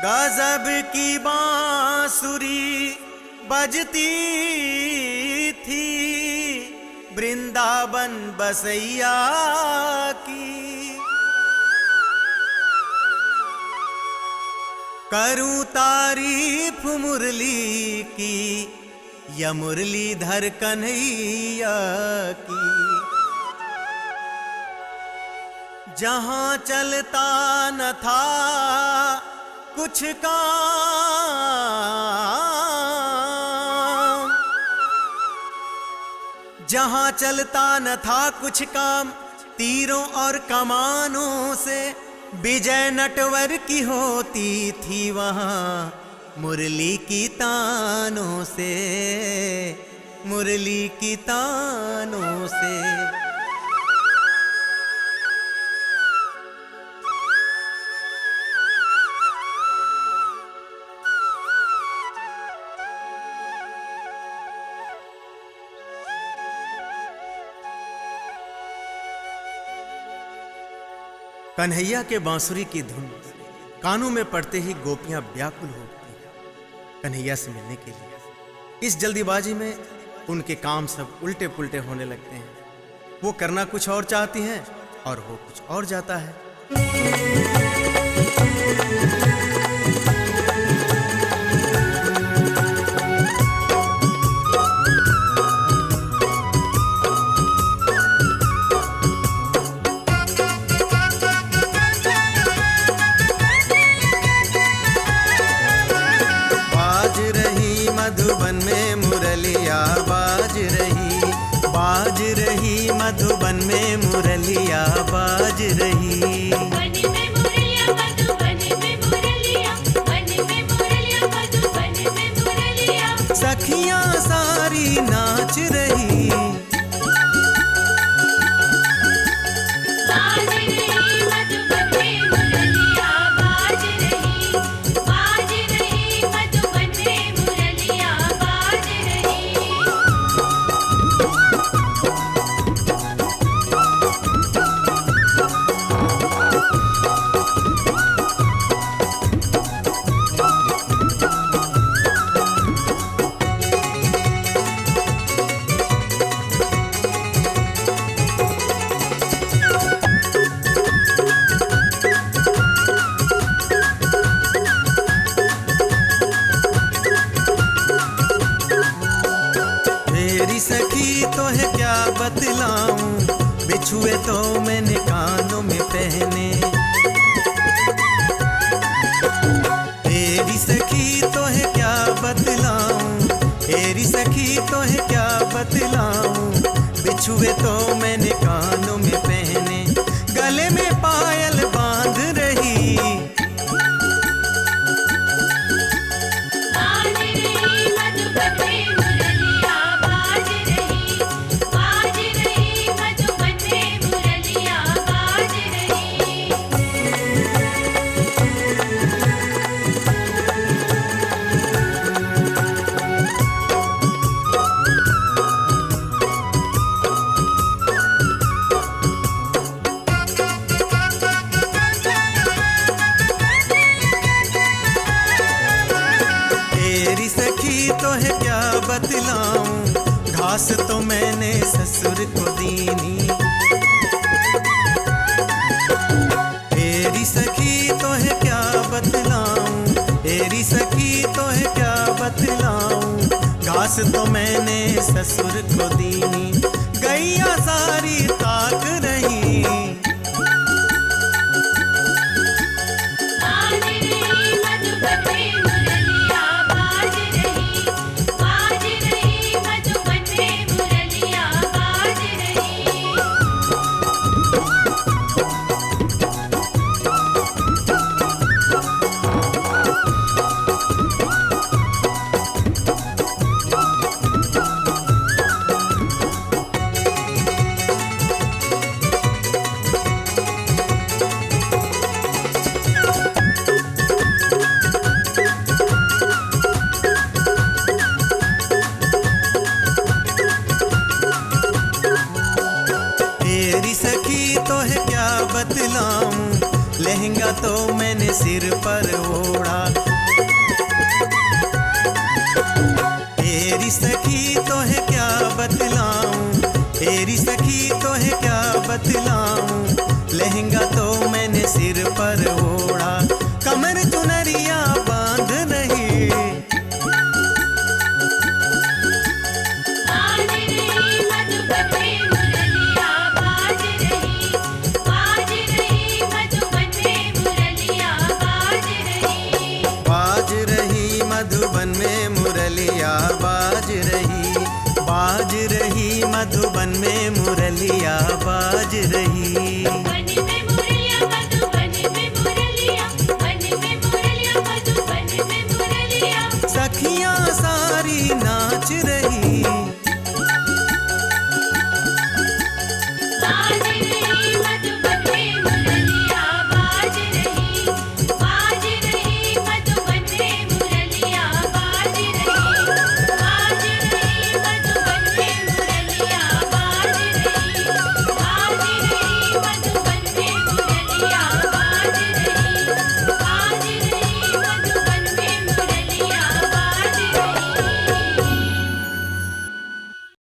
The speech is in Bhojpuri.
गजब की बांसुरी बजती थी वृंदावन बसैया की। करूं तारीफ मुरली की या मुरलीधर कन्हैया की। जहां चलता न था कुछ काम, जहां चलता न था कुछ काम, तीरों और कमानों से विजय नटवर की होती थी वहां मुरली की तानों से, मुरली की तानों से। कन्हैया के बांसुरी की धुन कानों में पड़ते ही गोपियां व्याकुल हो उठती हैं कन्हैया से मिलने के लिए। इस जल्दीबाजी में उनके काम सब उल्टे पुल्टे होने लगते हैं। वो करना कुछ और चाहती हैं और हो कुछ और जाता है। मधुबन में मुरलिया बाज रही मधुबन में मुरलिया बाज रही। बन में मुरलिया मधुबन में मुरलिया, बन में मुरलिया मधुबन में मुरलिया। सखियां सारी नाच रही, बाज रही मधुबन में मुरलिया बाज रही, बाज रही मधुबन में मुरलिया बाज रही। सखी तो है क्या बतलाऊं, बिछुए तो मैंने कानों में पहने। तेरी सखी तो है क्या बतलाऊं, तेरी सखी तो है क्या बतलाऊं, बिछुए तो मैंने कानों में पहने। गले में पायल बांध रही, बाज रही मधुबन में मुरलिया बाज रही, बाज रही मधुबन में मुरलिया बाज रही। तेरी सखी तो है क्या बतलाऊं, घास तो मैंने ससुर को दीनी। तेरी सखी तो है क्या बतलाऊं, तेरी सखी तो है क्या बतलाऊं, घास तो मैंने ससुर को दीनी। गैया सारी ताक रही, बाज रही मधुबन में मुरलिया बाज रही, बाज रही मधुबन में मुरलिया बाज रही। तेरी सखी तो है क्या बतलाऊं, लहंगा तो मैंने सिर पर ओढ़ा। तेरी सखी तो है क्या बतलाऊं, तेरी सखी तो है क्या बतलाऊं, लहंगा तो मैंने सिर पर ओढ़ा, कमर चुनरिया बांध रही। बाज रही मधुबन में मुरलिया बाज रही, बाज रही मधुबन में मुरलिया बाज रही। बाज रही मधुबन में मुरलिया बाज रही, बाज रही मधुबन में मुरलिया बाज रही।